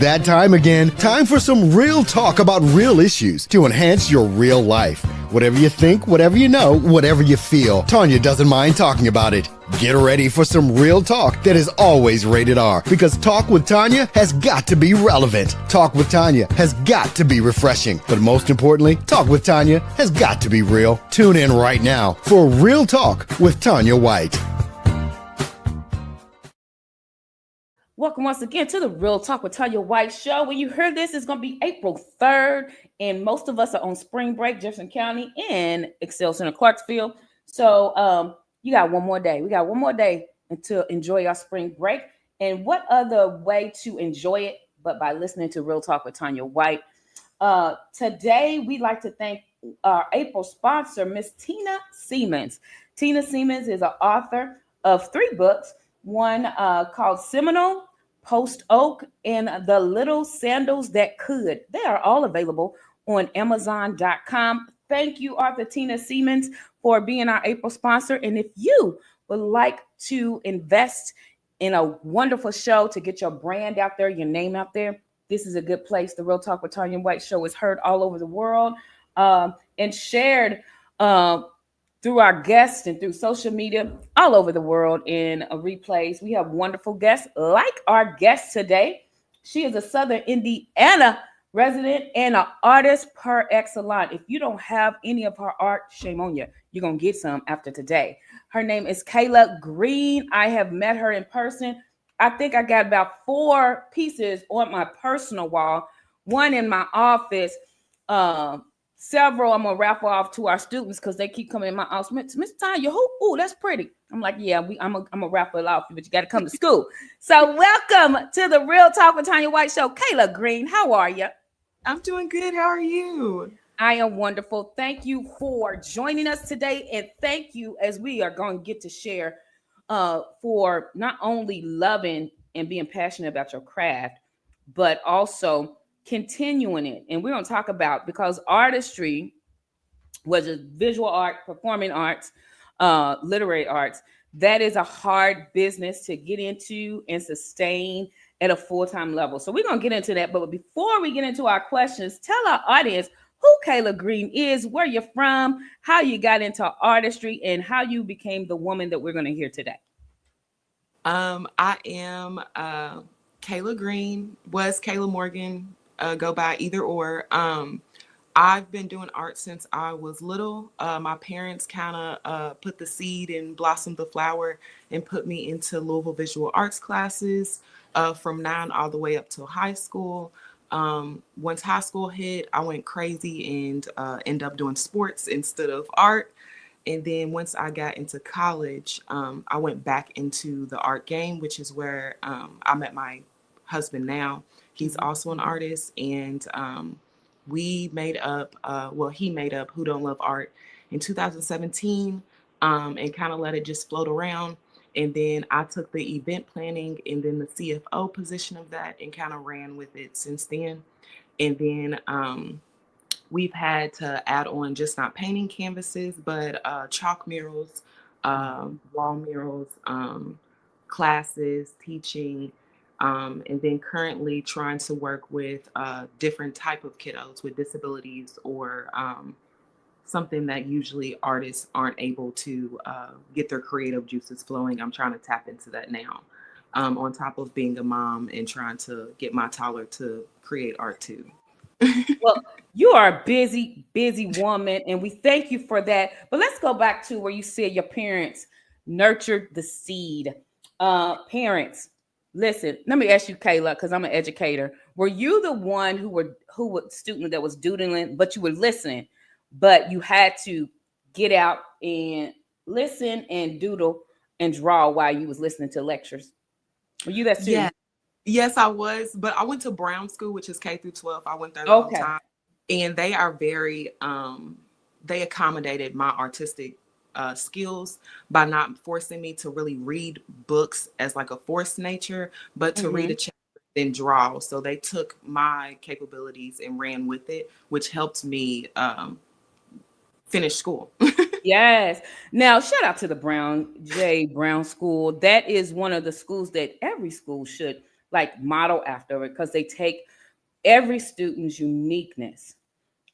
that time again. Time for some real talk about real issues to enhance your real life. Whatever you think, whatever you know, whatever you feel, Tanya doesn't mind talking about it. Get ready for some real talk that is always rated R, because Talk with Tanya has got to be relevant. Talk with Tanya has got to be refreshing. But most importantly, Talk with Tanya has got to be real. Tune in right now for Real Talk with Tanya White. Welcome once again to the Real Talk with Tanya White show. When you hear this, it's going to be April 3rd, and most of us are on spring break, Jefferson County and Excel Center, Clarksville. So you got one more day. We got one more day to enjoy our spring break. And what other way to enjoy it but by listening to Real Talk with Tanya White? Today, we'd like to thank our April sponsor, Miss Tina Siemens. Tina Siemens is an author of 3 books. One called Seminole, Post Oak, and The Little Sandals That Could. They are all available on Amazon.com. Thank you, author Tina Siemens, for being our April sponsor. And if you would like to invest in a wonderful show to get your brand out there, your name out there, this is a good place. The Real Talk with Tanya White show is heard all over the world and shared through our guests and through social media all over the world in replays. We have wonderful guests like our guest today. She is a Southern Indiana resident and an artist par excellence. If you don't have any of her art, shame on you. You're going to get some after today. Her name is Kayla Green. I have met her in person. I think I got about 4 pieces on my personal wall, one in my office, several I'm gonna raffle off to our students because they keep coming in my office. Miss Tanya, ooh, that's pretty. I'm like, yeah, I'm gonna raffle it off, but you got to come to school. So welcome to the Real Talk with Tanya White show. Kayla Green, how are you? I'm doing good. How are you? I am wonderful. Thank you for joining us today, and thank you as we are going to get to share for not only loving and being passionate about your craft, but also continuing it. And we're going to talk about, because artistry, whether visual art, performing arts, literary arts, that is a hard business to get into and sustain at a full-time level. So we're going to get into that. But before we get into our questions, tell our audience who Kayla Green is, where you're from, how you got into artistry, and how you became the woman that we're going to hear today. I am Kayla Green, was Kayla Morgan, go by either or. I've been doing art since I was little. My parents kind of put the seed and blossomed the flower and put me into Louisville Visual Arts classes from 9 all the way up till high school. Once high school hit, I went crazy and ended up doing sports instead of art. And then once I got into college, I went back into the art game, which is where I met my husband now. He's also an artist, and we made up, he made up Who Don't Love Art in 2017 and kind of let it just float around. And then I took the event planning and then the CFO position of that and kind of ran with it since then. And then we've had to add on just not painting canvases, but chalk murals, wall murals, classes, teaching, and then currently trying to work with different type of kiddos with disabilities or something that usually artists aren't able to get their creative juices flowing. I'm trying to tap into that now, on top of being a mom and trying to get my toddler to create art too. Well, you are a busy woman, and we thank you for that. But let's go back to where you said your parents nurtured the seed. Parents, listen, let me ask you, Kayla, because I'm an educator. Were you the one who was student that was doodling, but you were listening, but you had to get out and listen and doodle and draw while you was listening to lectures? Were you that student? Yeah. Yes, I was, but I went to Brown School, which is K through 12. I went there the whole time, and they are very, they accommodated my artistic skills by not forcing me to really read books as like a forced nature, but to read a chapter and draw. So they took my capabilities and ran with it, which helped me finish school. Yes. Now, shout out to the Brown School. That is one of the schools that every school should like model after it, because they take every student's uniqueness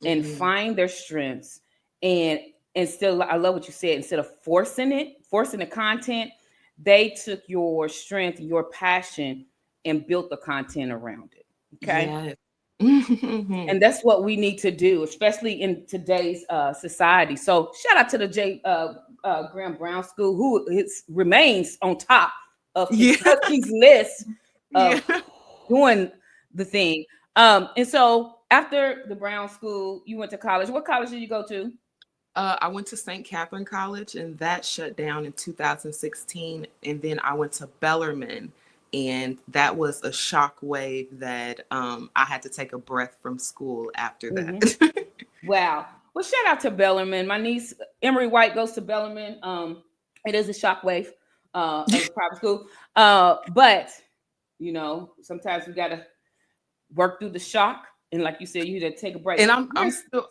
and find their strengths, and still, I love what you said, instead of forcing the content, they took your strength, your passion, and built the content around it. Okay. Yes. And that's what we need to do, especially in today's society. So shout out to the Graham Brown School, who remains on top of Kentucky's list of doing the thing. And so after the Brown School, you went to college. What college did you go to? I went to St. Catherine College, and that shut down in 2016. And then I went to Bellarmine, and that was a shock wave that I had to take a breath from school after that. Wow. Well, shout out to Bellarmine. My niece Emery White goes to Bellarmine. It is a shockwave of private school, but you know, sometimes we gotta work through the shock. And like you said, you had to take a break. And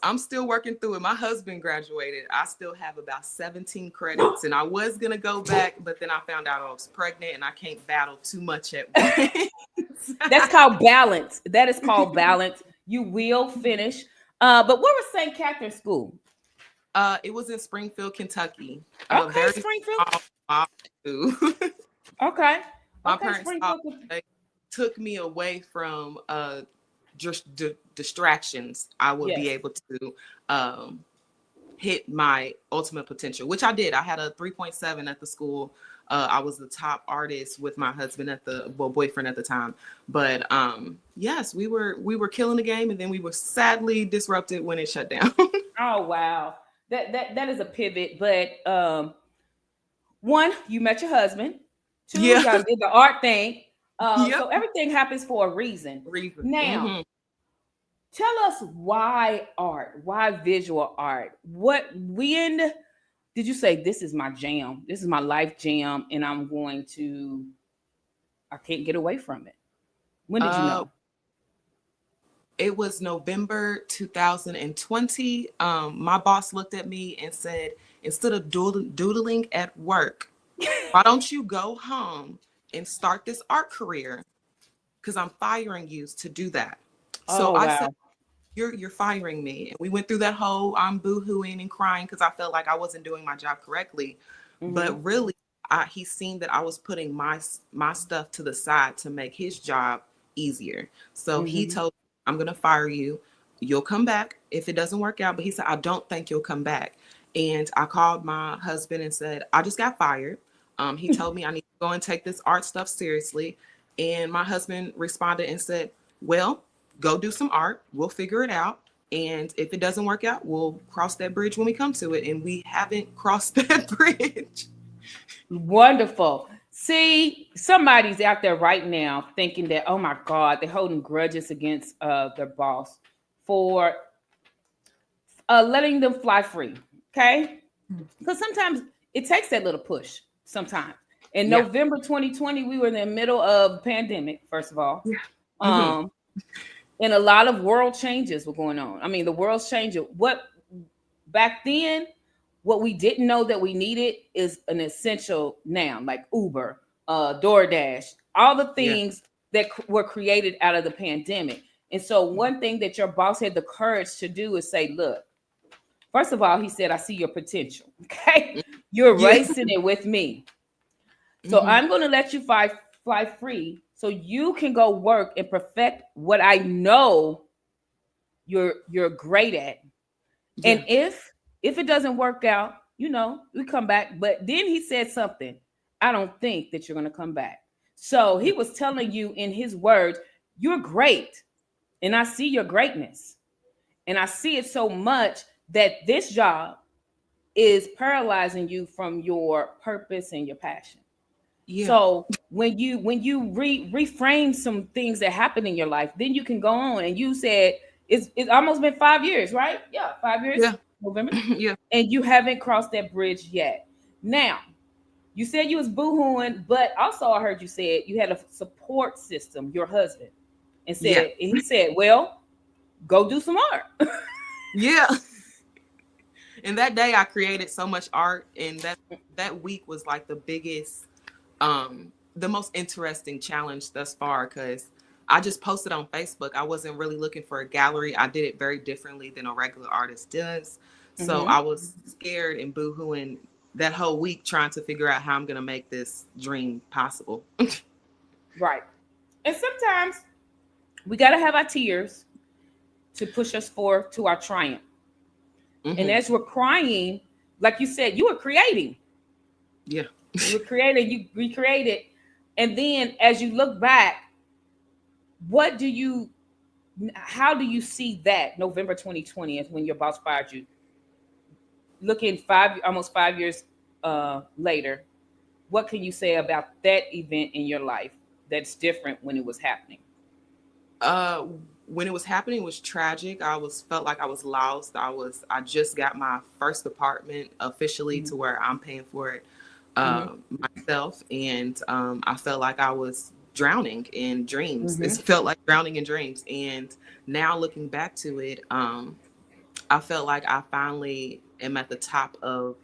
I'm still working through it. My husband graduated. I still have about 17 credits, and I was gonna go back, but then I found out I was pregnant, and I can't battle too much at once. That's called balance. That is called balance. You will finish. But where was St. Catherine School? It was in Springfield, Kentucky. Okay, Springfield. Okay. My parents took me away from just distractions. I would be able to hit my ultimate potential, which I did. I had a 3.7 at the school. I was the top artist with my husband boyfriend at the time. But yes, we were killing the game, and then we were sadly disrupted when it shut down. Oh wow, that is a pivot. But one, you met your husband. Two, you guys did the art thing. So everything happens for a reason. Now, tell us why art, why visual art? When did you say, this is my jam, this is my life jam, and I can't get away from it? When did you know? It was November 2020. My boss looked at me and said, instead of doodling at work, why don't you go home and start this art career? Because I'm firing you to do that. So I said, you're firing me. And we went through that whole, I'm boohooing and crying because I felt like I wasn't doing my job correctly. But really, he's seen that I was putting my stuff to the side to make his job easier. So he told me, I'm going to fire you. You'll come back if it doesn't work out. But he said, I don't think you'll come back. And I called my husband and said, I just got fired. He told me I need to go and take this art stuff seriously. And my husband responded and said, well, go do some art. We'll figure it out. And if it doesn't work out, we'll cross that bridge when we come to it. And we haven't crossed that bridge. Wonderful. See, somebody's out there right now thinking that, oh my God, they're holding grudges against their boss for letting them fly free. Okay? Because sometimes it takes that little push. Sometimes. In November 2020, we were in the middle of the pandemic, first of all. And a lot of world changes were going on. I mean, the world's changing. Back then, what we didn't know that we needed is an essential now, like Uber, DoorDash, all the things that were created out of the pandemic. And so one thing that your boss had the courage to do is say, look, first of all, he said, I see your potential. Okay. You're racing it with me. So I'm going to let you fly free so you can go work and perfect what I know you're great at. And if it doesn't work out, you know, we come back. But then he said something. I don't think that you're going to come back. So he was telling you in his words, you're great. And I see your greatness. And I see it so much that this job is paralyzing you from your purpose and your passion. So when you reframe some things that happen in your life, then you can go on. And you said it's almost been 5 years, right? 5 years. November. And you haven't crossed that bridge yet. Now, you said you was boohooing, but also I heard you said you had a support system, your husband, and he said, well, go do some art. And that day I created so much art, and that week was like the biggest the most interesting challenge thus far, because I just posted on Facebook. I wasn't really looking for a gallery. I did it very differently than a regular artist does. So Mm-hmm. I was scared and boohooing that whole week trying to figure out how I'm going to make this dream possible. Right. And sometimes we got to have our tears to push us forward to our triumph. And Mm-hmm. as we're crying, like you said, you were creating. Yeah. You were creating, you recreated. And then as you look back, what do you, how do you see that November 2020 is when your boss fired you? Looking almost 5 years later, what can you say about that event in your life that's different when it was happening? Uh, when it was happening, it was tragic. Felt like I was lost. I just got my first apartment officially Mm-hmm. to where I'm paying for it Mm-hmm. myself, and I felt like I was drowning in dreams. It Mm-hmm. felt like drowning in dreams, and now looking back to it, I felt like I finally am at the top of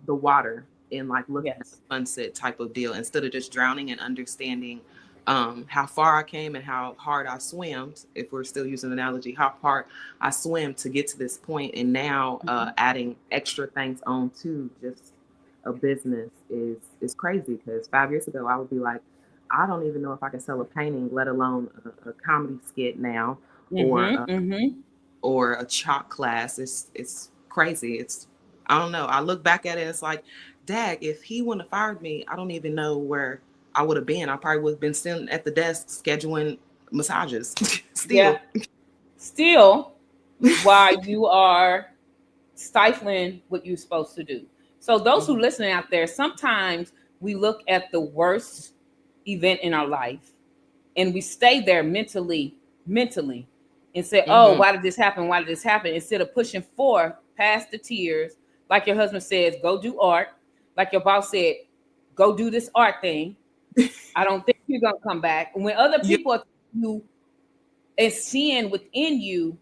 the water and like looking at the Yes. sunset type of deal instead of just drowning and understanding how far I came and how hard I swam. If we're still using the analogy, how hard I swam to get to this point, and now Mm-hmm. adding extra things on to just a business is crazy. Because 5 years ago, I would be like, I don't even know if I can sell a painting, let alone a comedy skit now, or Mm-hmm. Mm-hmm. or a chalk class. It's crazy. It's I don't know. I look back at it, it's like, dag, if he wouldn't have fired me, I don't even know where I would have been. I probably would have been sitting at the desk scheduling massages. Yeah. Still. Still, while you are stifling what you're supposed to do. So those who Mhm. listening out there, sometimes we look at the worst event in our life and we stay there mentally, and say, "Oh, Mhm. why did this happen? Why did this happen?" Instead of pushing forward past the tears, like your husband says, go do art. Like your boss said, go do this art thing. I don't think you're gonna come back. And when other Yeah, people are telling you and seeing within you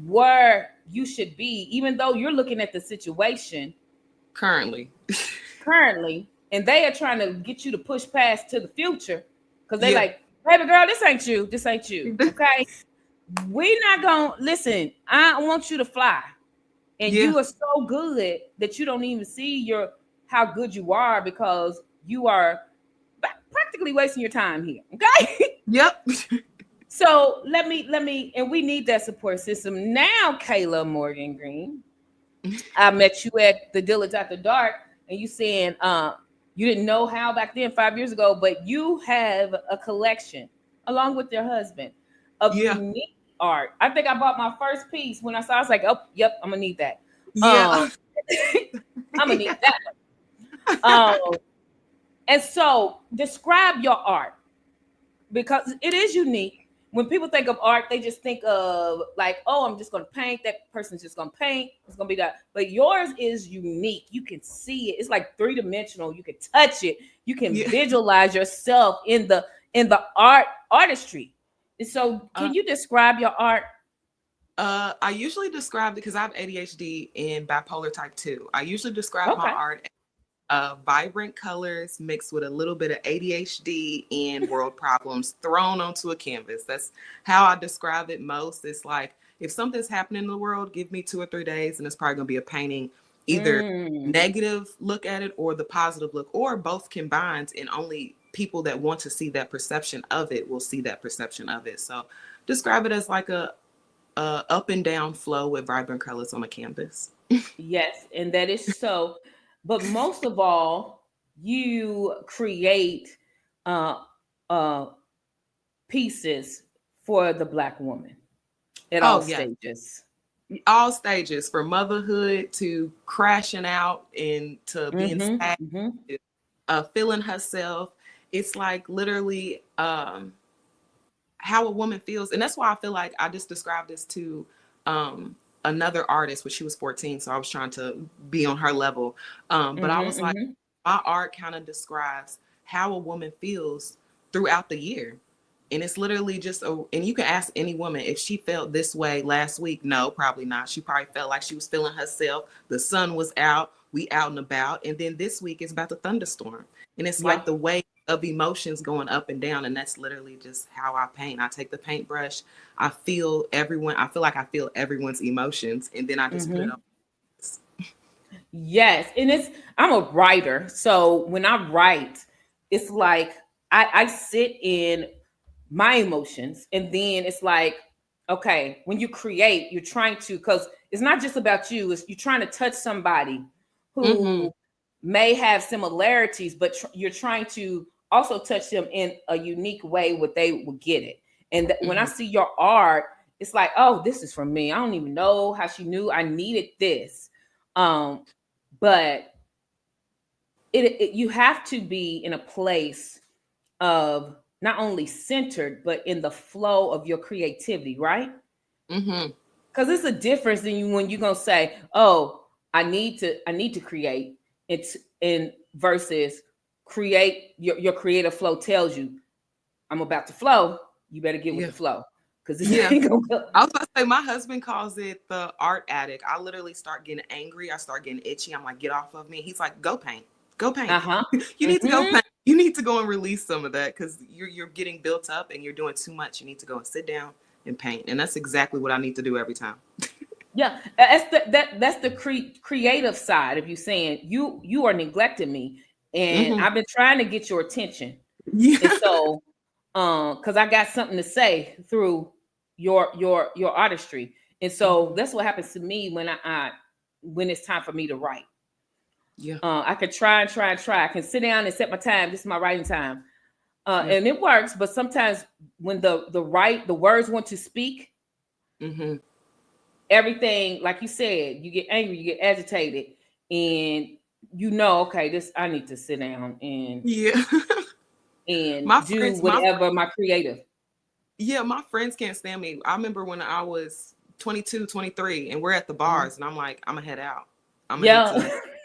where you should be, even though you're looking at the situation currently. currently, and they are trying to get you to push past to the future because they Yeah. like, baby girl, this ain't you. This ain't you. Okay. We're not gonna listen. I want you to fly. And Yeah. you are so good that you don't even see your how good you are because you are practically wasting your time here. Okay. Yep. So let me, and we need that support system. Now, Kayla Morgan Green, I met you at the Diligence After Dark, and you saying you didn't know how back then 5 years ago, but you have a collection along with your husband of Yeah. unique art. I think I bought my first piece when I saw. I was like, oh, yep, I'm gonna need that. Yeah. Um, I'm gonna need that. Um, and so describe your art because it is unique. When people think of art, they just think of like, oh, I'm just going to paint. That person's just going to paint. It's going to be that. But yours is unique. You can see it. It's like three-dimensional. You can touch it. You can Yeah. visualize yourself in the artistry. And so, Uh, can you describe your art? I usually describe, because I have ADHD and bipolar type 2. I usually describe my Okay. art vibrant colors mixed with a little bit of ADHD and world problems thrown onto a canvas. That's how I describe it most. It's like, if something's happening in the world, give me 2 or 3 days, and it's probably going to be a painting, either Mm, negative look at it or the positive look, or both combined. And only people that want to see that perception of it will see that perception of it. So describe it as like a up and down flow with vibrant colors on a canvas. yes, and that is so. But most of all, you create uh, uh, pieces for the Black woman at all Oh yeah, stages. all stages, from motherhood to crashing out and to being Mm-hmm. sad, Mm-hmm. feeling herself. It's like literally how a woman feels. And that's why I feel like I just described this to another artist when she was 14. So I was trying to be on her level. But I was Mm-hmm. like, Mm-hmm. my art kind of describes how a woman feels throughout the year. And it's literally just and you can ask any woman if she felt this way last week. No, probably not. She probably felt like she was feeling herself. The sun was out. we out and about. And then this week is about the thunderstorm. And it's Yeah. like the wave of emotions going up and down. And that's literally just how I paint. I take the paintbrush, I feel like I feel everyone's emotions, and then I just put it on. Yes. And I'm a writer. So when I write, it's like I sit in my emotions, and then it's like, okay, when you create, you're trying to, because it's not just about you, it's you're trying to touch somebody who may have similarities, but you're trying to also touch them in a unique way where they will get it. And when I see your art, it's like, oh, this is from me. I don't even know how she knew I needed this. But you have to be in a place of not only centered, but in the flow of your creativity, right? Because it's a difference than when you're gonna say, "Oh, I need to create." It's in versus create. Your creative flow tells you, "I'm about to flow. You better get with the flow." Because this ain't gonna go. I was about to say, my husband calls it the art addict. I literally start getting angry. I start getting itchy. I'm like, get off of me. He's like, go paint. Go paint. You need to go paint. You need to go and release some of that because you're getting built up and you're doing too much. You need to go and sit down and paint. And that's exactly what I need to do every time. Yeah, that's the creative side of you saying you are neglecting me, and I've been trying to get your attention. Yeah. And so, because I got something to say through your artistry, and so that's what happens to me when when it's time for me to write. Yeah. I could try and try and try. I can sit down and set my time. This is my writing time, and it works. But sometimes when the words want to speak, everything, like you said, you get angry, you get agitated, and okay, I need to sit down and do whatever my creative. Yeah, my friends can't stand me. I remember when I was 22, 23, and we're at the bars, and I'm like, I'm gonna head out.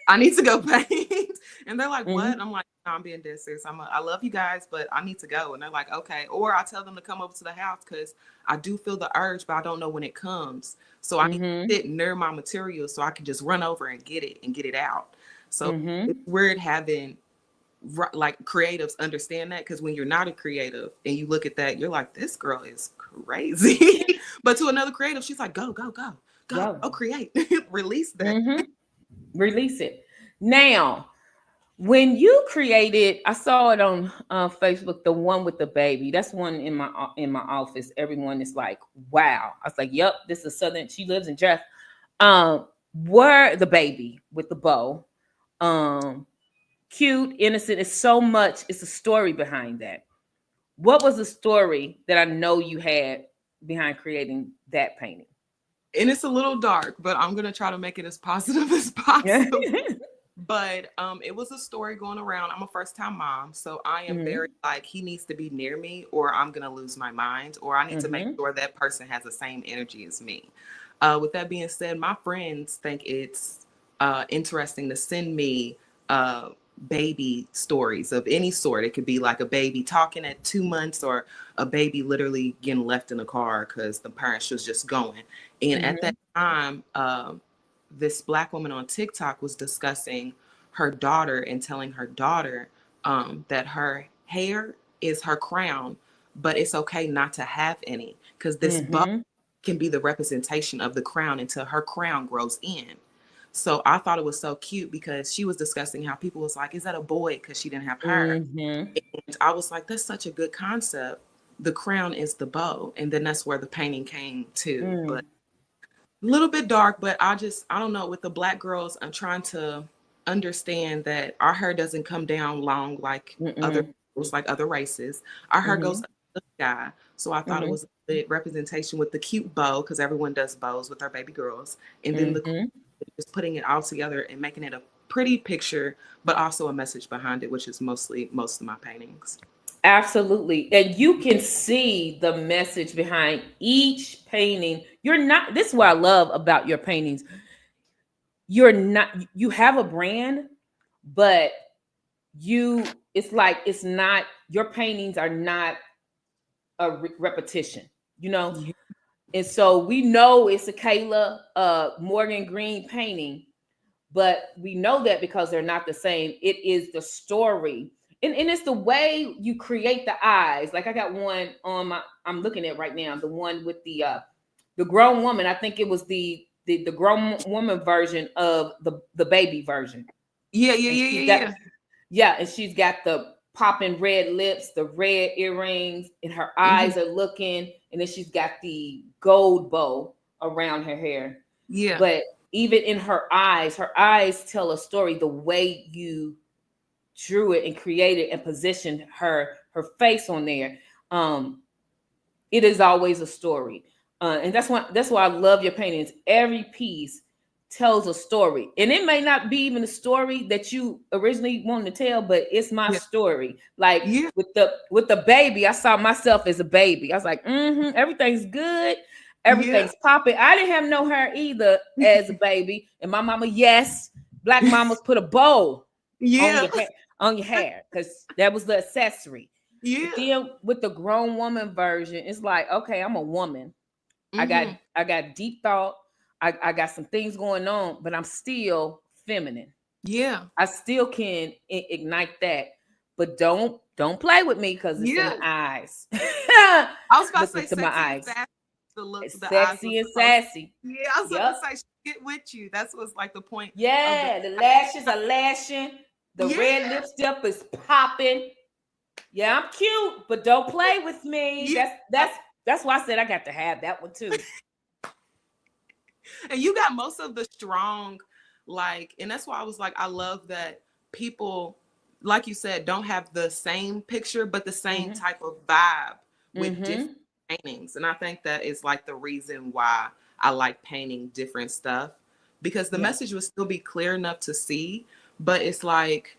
I need to go paint. And they're like, what? And I'm like, no, I'm being dead serious. I love you guys, but I need to go. And they're like, okay. Or I tell them to come over to the house because I do feel the urge, but I don't know when it comes. So I need to sit near my material so I can just run over and get it out. So it's weird having like creatives understand that, because when you're not a creative and you look at that, you're like, this girl is crazy. But to another creative, she's like, go. Oh, create. Release that. Release it. Now, when you created, I saw it on Facebook, the one with the baby. That's one in my office. Everyone is like, wow. I was like, yep, this is Southern. She lives in Jeff. Where the baby with the bow. Cute, innocent. It's so much. It's a story behind that. What was the story that I know you had behind creating that painting? And it's a little dark, but I'm going to try to make it as positive as possible. But it was a story going around. I'm a first-time mom, so I am very like, he needs to be near me or I'm going to lose my mind, or I need to make sure that person has the same energy as me. With that being said, my friends think it's interesting to send me baby stories of any sort. It could be like a baby talking at 2 months, or a baby literally getting left in a car because the parents was just going. And at that time, this Black woman on TikTok was discussing her daughter and telling her daughter that her hair is her crown, but it's okay not to have any, because this bow can be the representation of the crown until her crown grows in. So I thought it was so cute because she was discussing how people was like, is that a boy? Because she didn't have hair. And I was like, that's such a good concept. The crown is the bow. And then that's where the painting came to. But a little bit dark, but I don't know. With the Black girls, I'm trying to understand that our hair doesn't come down long like other races. Our hair goes up the sky. So I thought it was a good representation with the cute bow, because everyone does bows with our baby girls. And then just putting it all together and making it a pretty picture, but also a message behind it, which is most of my paintings. Absolutely. And you can see the message behind each painting. This is what I love about your paintings. You have a brand, but it's not, your paintings are not a repetition, And so we know it's a Kayla Morgan Green painting, but we know that because they're not the same. It is the story. And it's the way you create the eyes. Like I got one on my, I'm looking at right now, the one with the grown woman. I think it was the grown woman version of the baby version. Yeah, yeah, And yeah, she's yeah, got, yeah. yeah, and she's got the popping red lips, the red earrings, and her Hmm. eyes are looking, and then she's got the gold bow around her hair. Yeah, But even in her eyes tell a story. The way you drew it and created and positioned her face on there, um, it is always a story. And that's why I love your paintings. Every piece tells a story, and it may not be even the story that you originally wanted to tell, but it's my yeah, story. Like yeah, with the baby, I saw myself as a baby. I was like, everything's good, yeah, everything's popping. I didn't have no hair either as a baby, and my mama, yes, black mamas put a bow on yeah, your hair, because that was the accessory. But yeah. then with the grown woman version, it's like, okay, I'm a woman. I got Hmm. I got deep thought. I got some things going on, but I'm still feminine. Yeah, I still can ignite that. But don't play with me because it's in yeah. the eyes. I was about Look to say into my sexy and eyes. sassy. The look, It's the eyes were sexy and supposed. sassy. Yeah, I was about to Yep. say she get with you. That's what's like the point of the. Yeah, the lashes are lashing. The Yeah, red lipstick is popping. Yeah, I'm cute, but don't play with me. yeah. That's why I said I got to have that one too. And you got most of the strong, like, and that's why I was like, I love that people, like you said, don't have the same picture, but the same Mm-hmm. type of vibe with different Mm-hmm. paintings. And I think that is like the reason why I like painting different stuff, because the Yeah. message would still be clear enough to see, but it's like,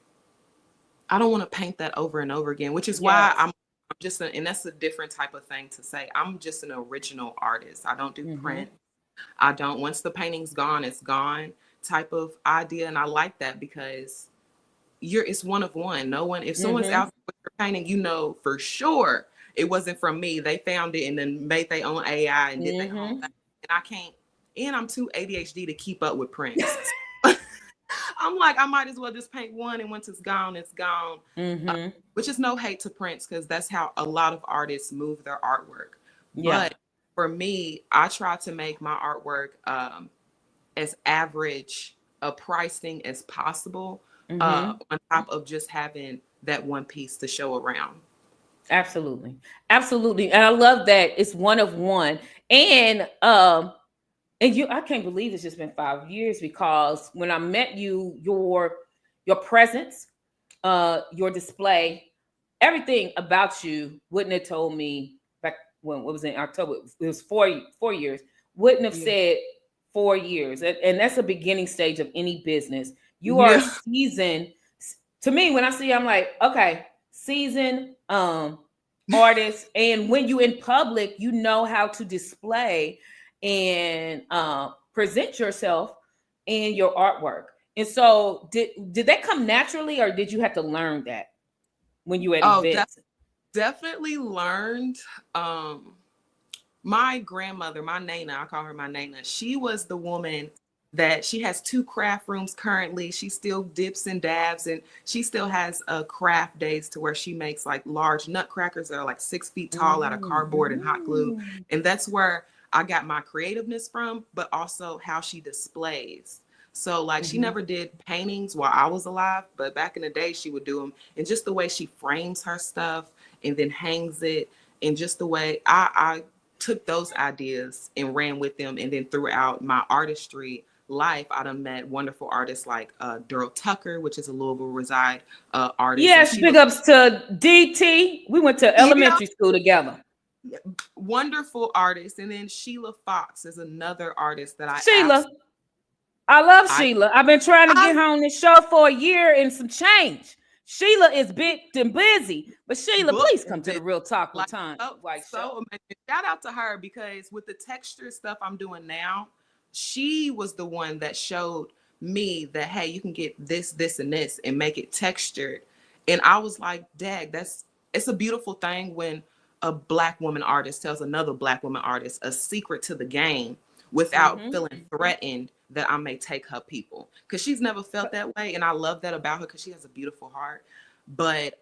I don't want to paint that over and over again, which is why Yes. I'm just, and that's a different type of thing to say. I'm just an original artist. I don't do Mm-hmm. print. I don't, once the painting's gone, it's gone type of idea. And I like that because it's one of one. No one, if someone's Mm-hmm. out there with your painting, you know for sure it wasn't from me. They found it and then made their own AI and did their own Mm-hmm. thing. And I can't, and I'm too ADHD to keep up with prints. I'm like, I might as well just paint one, and once it's gone, it's gone. Mm-hmm. Which is no hate to Prince, because that's how a lot of artists move their artwork. Yeah. But for me, I try to make my artwork as average a pricing as possible, Mm-hmm. on top of just having that one piece to show around. Absolutely. Absolutely. And I love that it's one of one. And you, I can't believe it's just been 5 years, because when I met you, your presence, your display, everything about you wouldn't have told me back when what was in October. It was 4 years. Wouldn't have Yeah. said 4 years, and that's the beginning stage of any business. You are a Yeah. seasoned. To me, when I see, I'm like, okay, seasoned artist, and when you in public, you know how to display and present yourself in your artwork. And so, did that come naturally, or did you have to learn that when you at Oh, events? definitely learned. Um, my grandmother, my Nana, I call her my Nana, she was the woman that she has two craft rooms currently. She still dips and dabs, and she still has a craft days to where she makes like large nutcrackers that are like 6 feet tall out of cardboard and hot glue. Mm. And that's where I got my creativeness from, but also how she displays. So like she Mm-hmm. never did paintings while I was alive, but back in the day she would do them. And just the way she frames her stuff and then hangs it, and just the way I took those ideas and ran with them. And then throughout my artistry life, I done met wonderful artists like Daryl Tucker, which is a Louisville reside artist, and Yes, Sheila. big ups to DT. We went to Yeah, elementary school together. wonderful artist. And then Sheila Fox is another artist that I Sheila, absolutely I love I, Sheila. I've been trying to I get her on this show for a year and some change. Sheila is big and busy, but Sheila, booked please come and to been the Real Talk with like Time so, White Show. so amazing. Shout out to her, because with the texture stuff I'm doing now, she was the one that showed me that hey, you can get this, this, and this and make it textured. And I was like, dag, it's a beautiful thing when a black woman artist tells another black woman artist a secret to the game without Mm-hmm. feeling threatened that I may take her people, because she's never felt that way, and I love that about her because she has a beautiful heart. But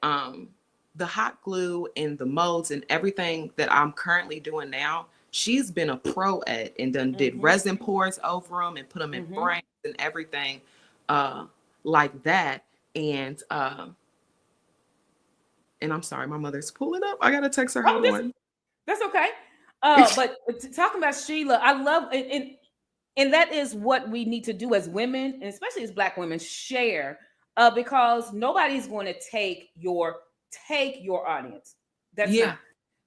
the hot glue and the molds and everything that I'm currently doing now, she's been a pro at, and done did resin pours over them and put them in frames and everything like that. And I'm sorry, my mother's pulling up. I gotta text her. Hold on. That's okay. But talking about Sheila, I love it, and that is what we need to do as women, and especially as Black women, share, because nobody's going to take your audience. That's not,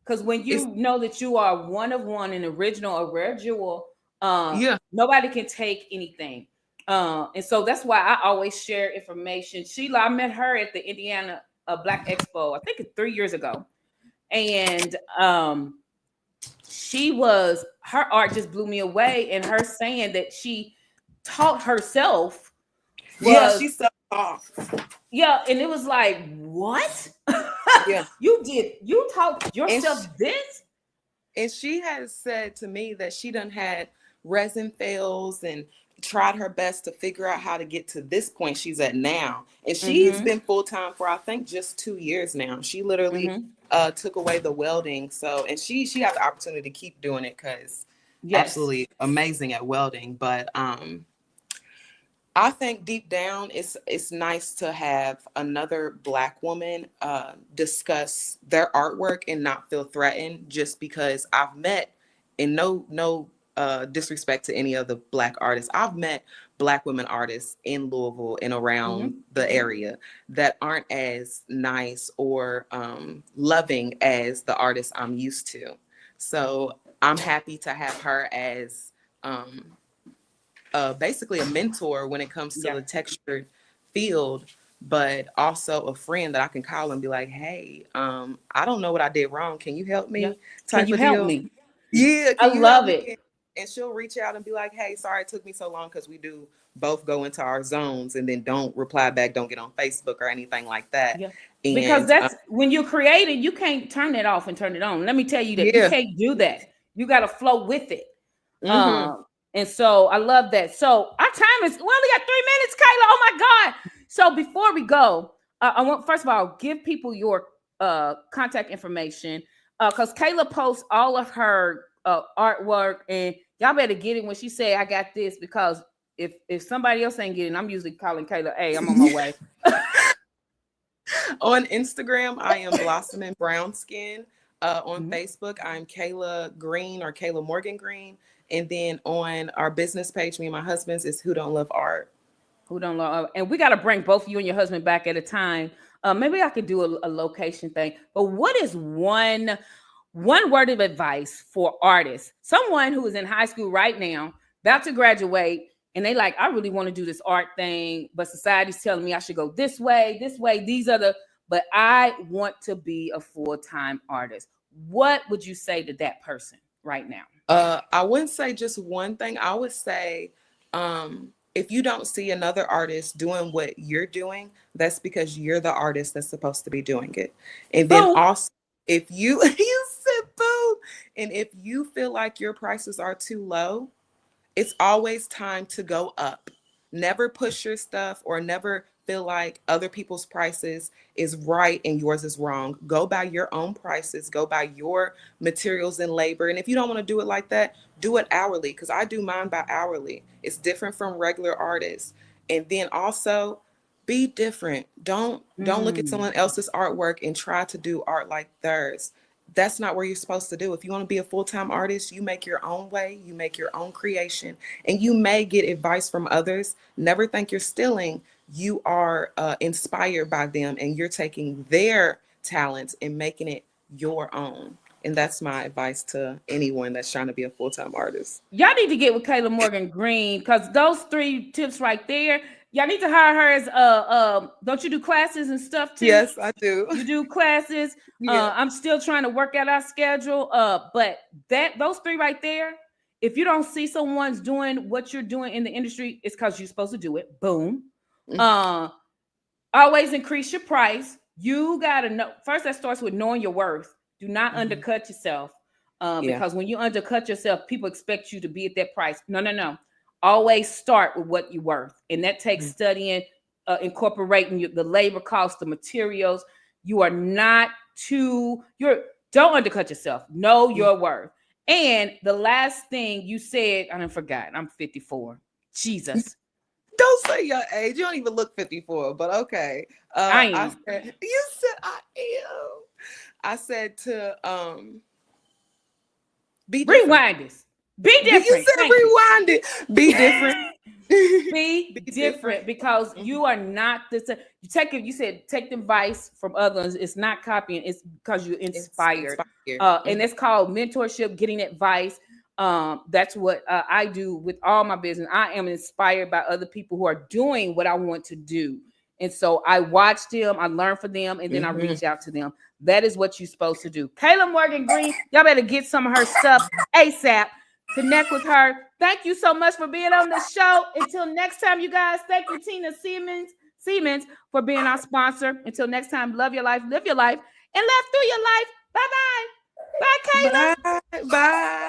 because when you know that you are one of one, an original, a rare jewel, nobody can take anything. And so that's why I always share information. Sheila, I met her at the Indiana Black Expo, I think 3 years ago. And her art just blew me away. And her saying that she taught herself she's so soft. Yeah, and it was like, what? Yeah. You taught yourself this? And she has said to me that she done had resin fails and tried her best to figure out how to get to this point she's at now. And she's been full-time for, I think, just 2 years now. She literally took away the welding. So, and she has the opportunity to keep doing it, because absolutely amazing at welding. But I think deep down it's nice to have another Black woman discuss their artwork and not feel threatened, just because I've met, and no disrespect to any of the Black artists, I've met Black women artists in Louisville and around the area that aren't as nice or loving as the artists I'm used to. So I'm happy to have her as basically a mentor when it comes to the textured field, but also a friend that I can call and be like, hey, I don't know what I did wrong. Can you help me? Can you help me? Yeah, I love it. And she'll reach out and be like, hey, sorry it took me so long, because we do both go into our zones and then don't reply back, don't get on Facebook or anything like that. Yeah. And, because that's when you're creating, you can't turn it off and turn it on. Let me tell you that you can't do that. You got to flow with it. And so I love that. So our time is, we only got 3 minutes, Kayla. Oh my God. So before we go, I want, first of all, give people your contact information, because Kayla posts all of her artwork, and y'all better get it when she say, I got this, because if somebody else ain't getting, I'm usually calling Kayla, hey, I'm on my way. On Instagram, I am Blossoming Brown Skin. On Facebook, I'm Kayla Green, or Kayla Morgan Green. And then on our business page, me and my husband's, is Who Don't Love Art. Who Don't Love Art. And we got to bring both you and your husband back at a time. Maybe I could do a location thing. But what is one word of advice for artists? Someone who is in high school right now, about to graduate, and they like, I really want to do this art thing, but society's telling me I should go this way. But I want to be a full-time artist. What would you say to that person right now? I wouldn't say just one thing. I would say, if you don't see another artist doing what you're doing, that's because you're the artist that's supposed to be doing it. And then also, if you said boom, and if you feel like your prices are too low, it's always time to go up. Never push your stuff, or never feel like other people's prices is right and yours is wrong. Go by your own prices, go by your materials and labor. And if you don't want to do it like that, do it hourly, because I do mine by hourly. It's different from regular artists. And then also be different. Don't look at someone else's artwork and try to do art like theirs. That's not where you're supposed to do. If you want to be a full-time artist, you make your own way, you make your own creation, and you may get advice from others. Never think you're stealing. You are inspired by them, and you're taking their talents and making it your own. And that's my advice to anyone that's trying to be a full-time artist. Y'all need to get with Kayla Morgan Green, because those 3 tips right there, y'all need to hire her as don't you do classes and stuff too? Yes, I do. You do classes. Yeah. I'm still trying to work out our schedule. But those 3 right there, if you don't see someone's doing what you're doing in the industry, it's because you're supposed to do it. Boom. Always increase your price. You gotta know first. That starts with knowing your worth. Do not undercut yourself, because when you undercut yourself, people expect you to be at that price. No. always start with what you're worth. And that takes studying, incorporating the labor costs, the materials. You are not don't undercut yourself. Know your worth. And the last thing you said, I forgot. I'm 54. Jesus. Don't say your age. You don't even look 54, but okay. I am. You said I am. I said to be different. Rewind this. Be different. You said rewind it. Be different. Be different, because you are not the same. You said take advice from others. It's not copying. It's because you're inspired. And it's called mentorship, getting advice. That's what I do with all my business. I am inspired by other people who are doing what I want to do. And so I watch them, I learn from them, and then I reach out to them. That is what you're supposed to do. Kayla Morgan Green, y'all better get some of her stuff ASAP. Connect with her. Thank you so much for being on the show. Until next time, you guys. Thank you, Tina Siemens, for being our sponsor. Until next time, love your life, live your life, and laugh through your life. Bye-bye. Bye, Kayla. Bye.